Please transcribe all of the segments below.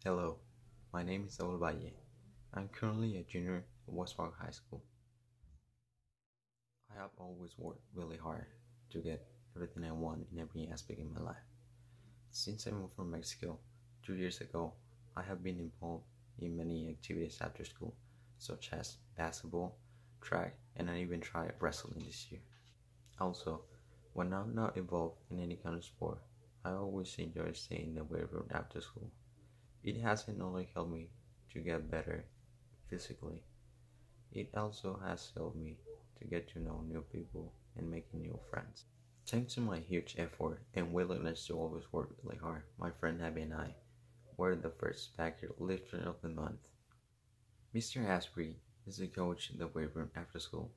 Hello, my name is Saul Valle. I'm currently a junior at Westpark High School. I have always worked really hard to get everything I want in every aspect in my life. Since I moved from Mexico 2 years ago, I have been involved in many activities after school, such as basketball, track, and I even tried wrestling this year. Also, when I'm not involved in any kind of sport, I always enjoy staying in the weight room after school. It hasn't only helped me to get better physically, it also has helped me to get to know new people and making new friends. Thanks to my huge effort and willingness to always work really hard, my friend Abby and I were the first backyard lifter of the month. Mr. Asprey is the coach in the weight room after school.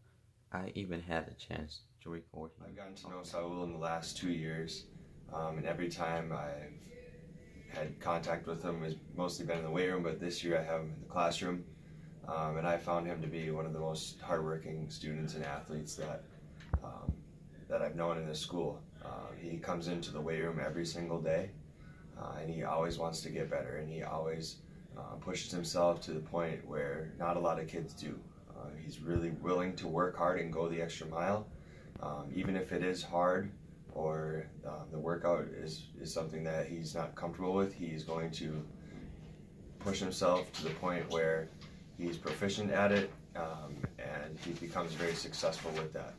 I even had a chance to record him. I've gotten to know Saul in the last 2 years, and every time I've had contact with him has mostly been in the weight room, but this year I have him in the classroom, and I found him to be one of the most hardworking students and athletes that I've known in this school. He comes into the weight room every single day, and he always wants to get better, and he always pushes himself to the point where not a lot of kids do. He's really willing to work hard and go the extra mile, even if it is hard or the workout is something that he's not comfortable with. He's going to push himself to the point where he's proficient at it, and he becomes very successful with that.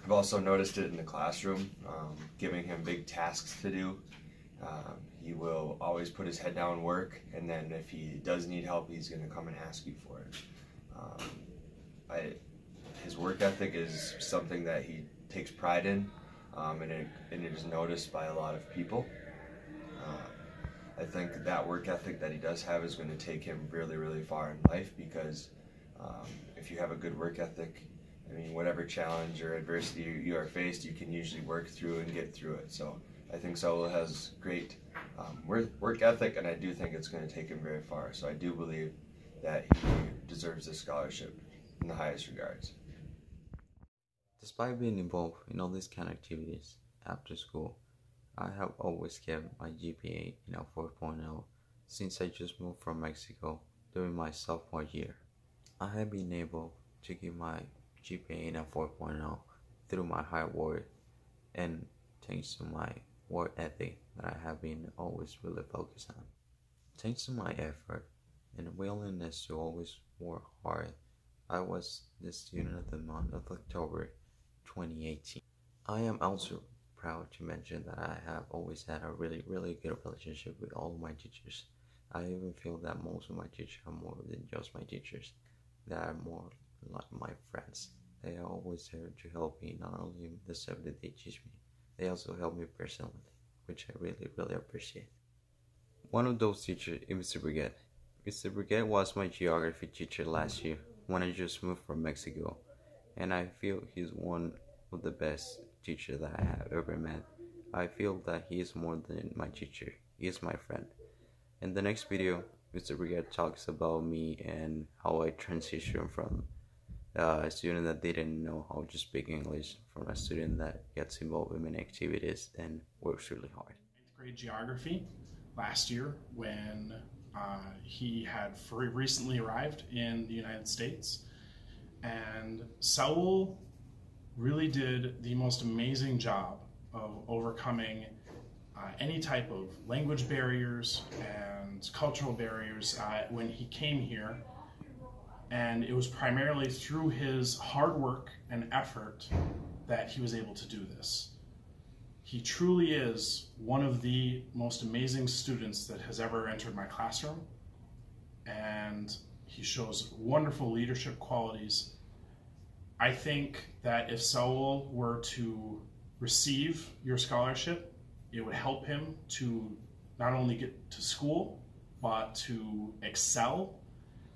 I've also noticed it in the classroom, giving him big tasks to do. He will always put his head down and work, and then if he does need help, he's going to come and ask you for it. His work ethic is something that he takes pride in, and it is noticed by a lot of people. I think that work ethic that he does have is going to take him really, really far in life, because if you have a good work ethic, I mean, whatever challenge or adversity you are faced, you can usually work through and get through it. So I think Saul has great work ethic, and I do think it's going to take him very far. So I do believe that he deserves this scholarship in the highest regards. Despite being involved in all these kind of activities after school, I have always kept my GPA in a 4.0 since I just moved from Mexico during my sophomore year. I have been able to keep my GPA in a 4.0 through my hard work and thanks to my work ethic that I have been always really focused on. Thanks to my effort and willingness to always work hard, I was the Student of the Month of October 2018. I am also proud to mention that I have always had a really good relationship with all of my teachers. I even feel that most of my teachers are more than just my teachers. They are more like my friends. They are always there to help me, not only in the stuff that they teach me, they also help me personally, which I really appreciate. One of those teachers is Mr. Brigette. Mr. Brigette was my geography teacher last year when I just moved from Mexico, and I feel he's one of the best teachers that I have ever met. I feel that he is more than my teacher, he is my friend. In the next video, Mr. Brigette talks about me and how I transitioned from a student that didn't know how to speak English from a student that gets involved in many activities and works really hard. 8th grade geography last year when he had recently arrived in the United States, and Saul really did the most amazing job of overcoming any type of language barriers and cultural barriers when he came here. And it was primarily through his hard work and effort that he was able to do this. He truly is one of the most amazing students that has ever entered my classroom, and he shows wonderful leadership qualities. I think that if Saul were to receive your scholarship, it would help him to not only get to school, but to excel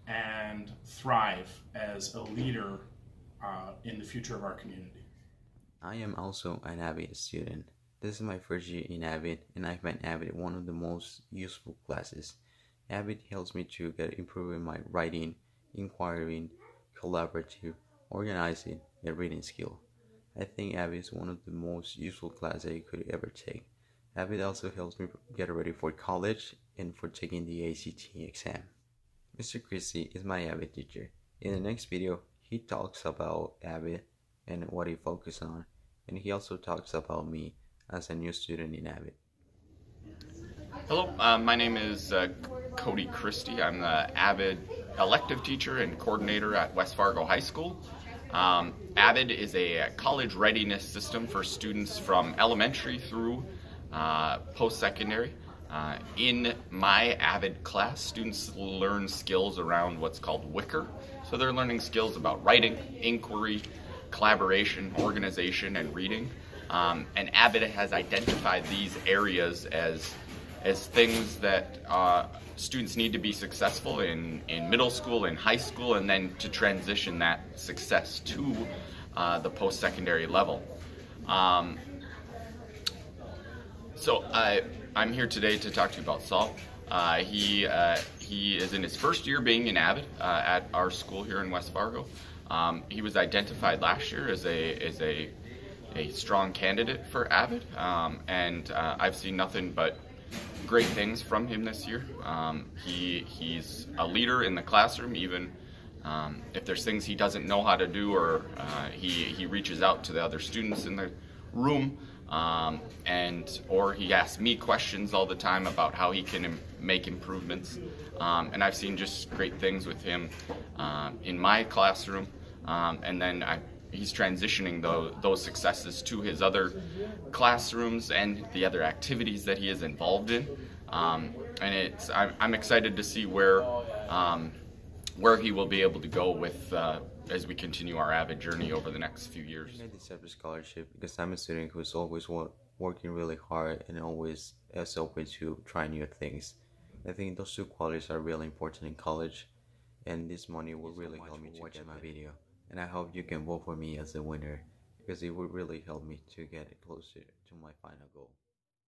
and thrive as a leader in the future of our community. I am also an AVID student. This is my first year in AVID, and I find AVID one of the most useful classes. AVID helps me to get improving my writing, inquiring, collaborative, organizing, and reading skill. I think AVID is one of the most useful classes that you could ever take. Avid also helps me get ready for college and for taking the ACT exam. Mr. Christie is my Avid teacher. In the next video, he talks about Avid and what he focuses on, and he also talks about me as a new student in Avid. Hello, my name is Cody Christie. I'm the Avid elective teacher and coordinator at West Fargo High School. Avid is a college readiness system for students from elementary through post-secondary. In my Avid class, students learn skills around what's called WICR. So they're learning skills about writing, inquiry, collaboration, organization, and reading. And Avid has identified these areas as things that students need to be successful in middle school and high school, and then to transition that success to the post-secondary level. So I'm here today to talk to you about Saul. He is in his first year being in Avid at our school here in West Fargo. He was identified last year as a strong candidate for Avid, and I've seen nothing but great things from him this year. He's a leader in the classroom, even if there's things he doesn't know how to do, or he reaches out to the other students in the room, or he asks me questions all the time about how he can make improvements. And I've seen just great things with him in my classroom, and then he's transitioning those successes to his other classrooms and the other activities that he is involved in. And I'm excited to see where he will be able to go with as we continue our Avid journey over the next few years. I made the Chevy Scholarship because I'm a student who's always working really hard and always is open to try new things. I think those two qualities are really important in college, and this money will really help me to watch my video. And I hope you can vote for me as the winner, because it would really help me to get closer to my final goal.